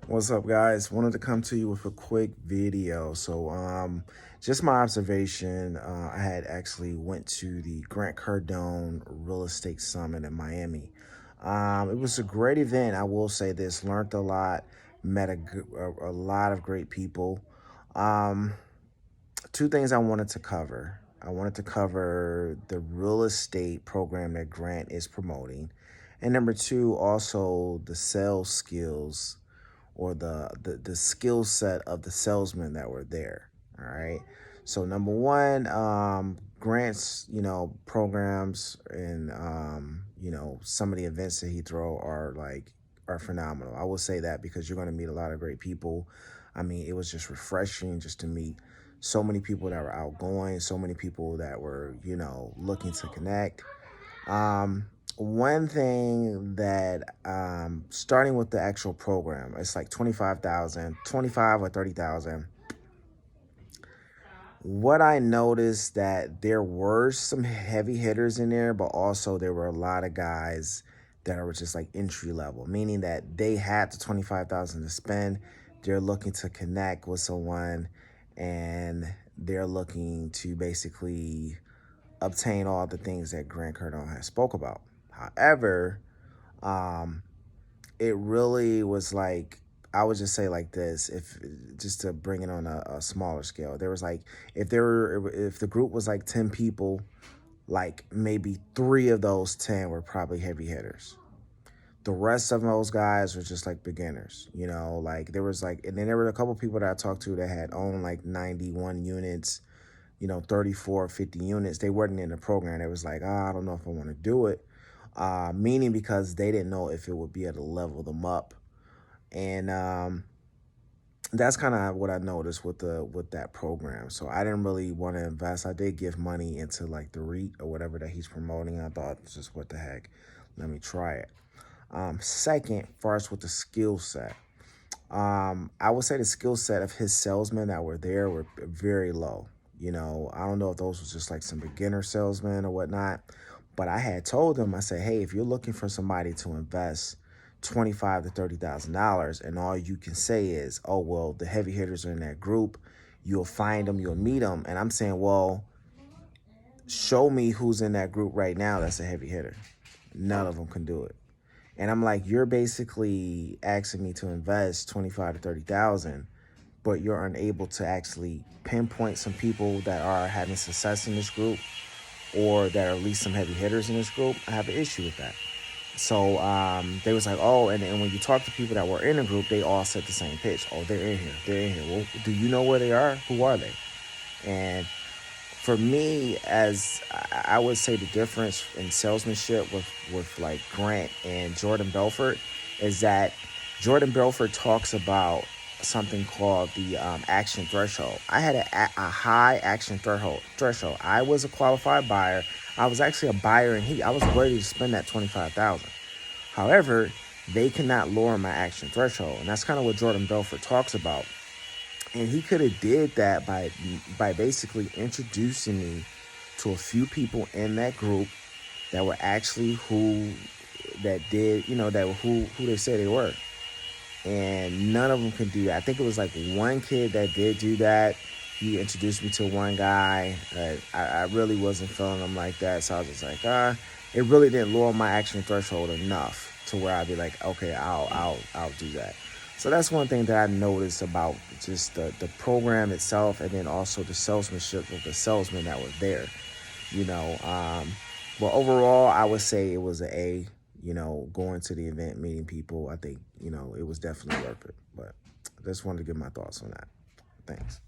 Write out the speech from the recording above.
What's up, guys? Wanted to come to you with a quick video. Just my observation. I had actually went to the Grant Cardone Real Estate Summit in Miami. It was a great event. I will say this. Learned a lot. Met a lot of great people. Um, Two things I wanted to cover. I wanted to cover the real estate program that Grant is promoting, and number two, also the sales skills or the skill set of the salesmen that were there. All right. So number one, grants, programs and some of the events that he throw are phenomenal. I will say that because you're going to meet a lot of great people. I mean, it was just refreshing just to meet so many people that were outgoing, so many people that were, looking to connect. One thing that starting with the actual program, it's like 25,000, 25 or 30,000. What I noticed that there were some heavy hitters in there, but also there were a lot of guys that were just like entry level, meaning that they had the 25,000 to spend. They're looking to connect with someone and they're looking to basically obtain all the things that Grant Cardone has spoke about. However, um, it really was like, I would just say like this, if just to bring it on a smaller scale, there was like, if the group was like 10 people, like maybe 3 of those 10 were probably heavy hitters. The rest of those guys were just like beginners, like there was like, and then there were a couple people that I talked to that had owned like 91 units, 34 or 50 units. They weren't in the program. They was like, I don't know if I want to do it. Meaning because they didn't know if it would be able to level them up. And that's kind of what I noticed with that program. So I didn't really want to invest. I did give money into like the REIT or whatever that he's promoting. I thought, just what the heck, let me try it. Second, first with the skill set. I would say the skill set of his salesmen that were there were very low. I don't know if those was just like some beginner salesmen or whatnot, but I had told them, I said, hey, if you're looking for somebody to invest $25,000 to $30,000, and all you can say is, oh well, the heavy hitters are in that group, you'll find them, you'll meet them, and I'm saying, well, show me who's in that group right now that's a heavy hitter. None of them can do it. And I'm like, you're basically asking me to invest 25 to 30,000, but you're unable to actually pinpoint some people that are having success in this group or that are at least some heavy hitters in this group. I have an issue with that. So they was like, oh, and when you talk to people that were in the group, they all said the same pitch. Oh, they're in here. They're in here. Well, do you know where they are? Who are they? And for me, as I would say, the difference in salesmanship with like Grant and Jordan Belfort is that Jordan Belfort talks about something called the action threshold. I had a high action threshold. I was a qualified buyer. I was actually a buyer in heat. I was ready to spend that 25,000. However, they cannot lower my action threshold, and that's kind of what Jordan Belfort talks about. And he could have did that by basically introducing me to a few people in that group that were actually who that did, that were who they said they were. And none of them could do that. I think it was like one kid that did do that. He introduced me to one guy. I really wasn't feeling him like that, so I was just like, it really didn't lower my action threshold enough to where I'd be like, okay, I'll do that. So that's one thing that I noticed about just the program itself, and then also the salesmanship of the salesmen that were there. You know, but overall, I would say it was an A. Going to the event, meeting people, I think, it was definitely worth it. But I just wanted to give my thoughts on that. Thanks.